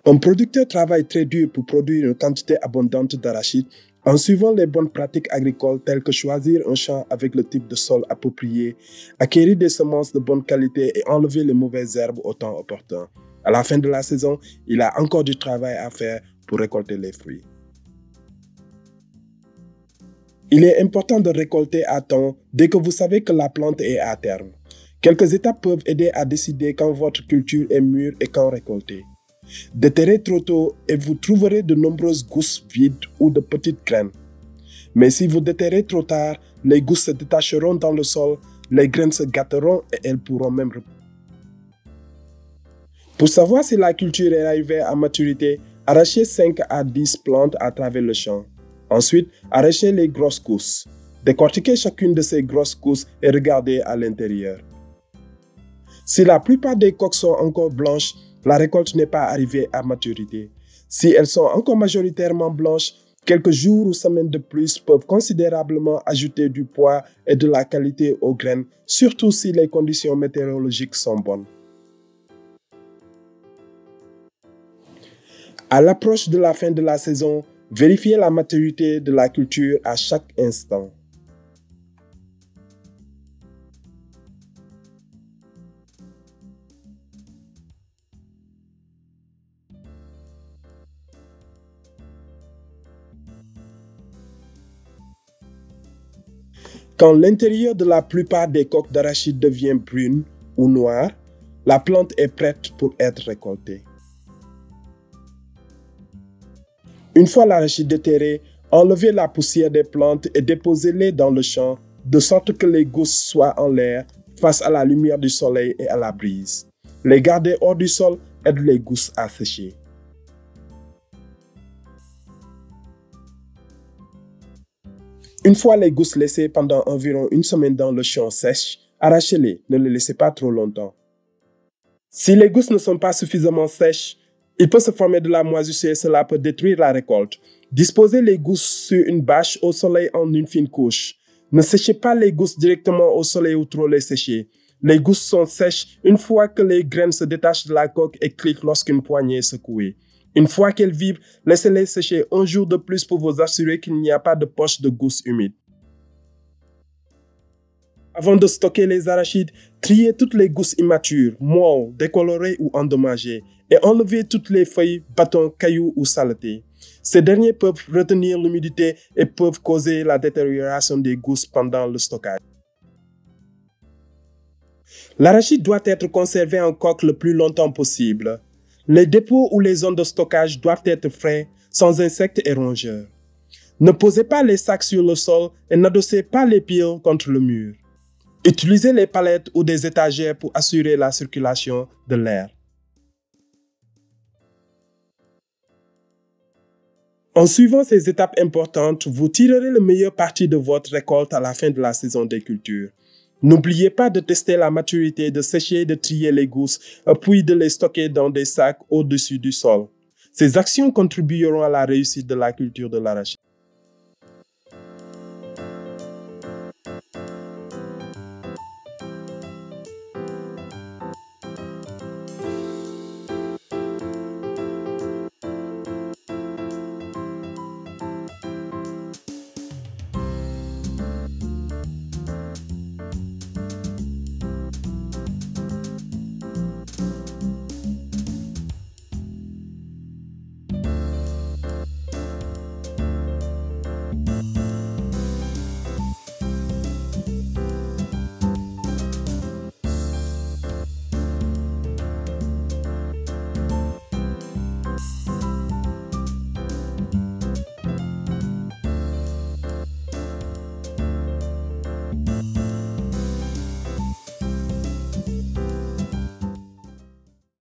Un producteur travaille très dur pour produire une quantité abondante d'arachides en suivant les bonnes pratiques agricoles telles que choisir un champ avec le type de sol approprié, acquérir des semences de bonne qualité et enlever les mauvaises herbes au temps opportun. À la fin de la saison, il a encore du travail à faire pour récolter les fruits. Il est important de récolter à temps dès que vous savez que la plante est à terme. Quelques étapes peuvent aider à décider quand votre culture est mûre et quand récolter. Déterrez trop tôt et vous trouverez de nombreuses gousses vides ou de petites graines. Mais si vous déterrez trop tard, les gousses se détacheront dans le sol, les graines se gâteront et elles pourront même repousser. Pour savoir si la culture est arrivée à maturité, arrachez 5 à 10 plantes à travers le champ. Ensuite, arrachez les grosses gousses. Décortiquez chacune de ces grosses gousses et regardez à l'intérieur. Si la plupart des coques sont encore blanches, la récolte n'est pas arrivée à maturité. Si elles sont encore majoritairement blanches, quelques jours ou semaines de plus peuvent considérablement ajouter du poids et de la qualité aux graines, surtout si les conditions météorologiques sont bonnes. À l'approche de la fin de la saison, vérifiez la maturité de la culture à chaque instant. Quand l'intérieur de la plupart des coques d'arachide devient brune ou noire, la plante est prête pour être récoltée. Une fois l'arachide déterré, enlevez la poussière des plantes et déposez-les dans le champ, de sorte que les gousses soient en l'air, face à la lumière du soleil et à la brise. Les garder hors du sol aide les gousses à sécher. Une fois les gousses laissées pendant environ une semaine dans le champ sèche, arrachez-les, ne les laissez pas trop longtemps. Si les gousses ne sont pas suffisamment sèches, il peut se former de la moisissure et cela peut détruire la récolte. Disposez les gousses sur une bâche au soleil en une fine couche. Ne séchez pas les gousses directement au soleil ou trop les sécher. Les gousses sont sèches une fois que les graines se détachent de la coque et cliquent lorsqu'une poignée est secouée. Une fois qu'elles vibrent, laissez-les sécher un jour de plus pour vous assurer qu'il n'y a pas de poche de gousses humides. Avant de stocker les arachides, triez toutes les gousses immatures, molles, décolorées ou endommagées et enlevez toutes les feuilles, bâtons, cailloux ou saletés. Ces derniers peuvent retenir l'humidité et peuvent causer la détérioration des gousses pendant le stockage. L'arachide doit être conservé en coque le plus longtemps possible. Les dépôts ou les zones de stockage doivent être frais, sans insectes et rongeurs. Ne posez pas les sacs sur le sol et n'adossez pas les piles contre le mur. Utilisez les palettes ou des étagères pour assurer la circulation de l'air. En suivant ces étapes importantes, vous tirerez le meilleur parti de votre récolte à la fin de la saison des cultures. N'oubliez pas de tester la maturité, de sécher et de trier les gousses, puis de les stocker dans des sacs au-dessus du sol. Ces actions contribueront à la réussite de la culture de l'arachide.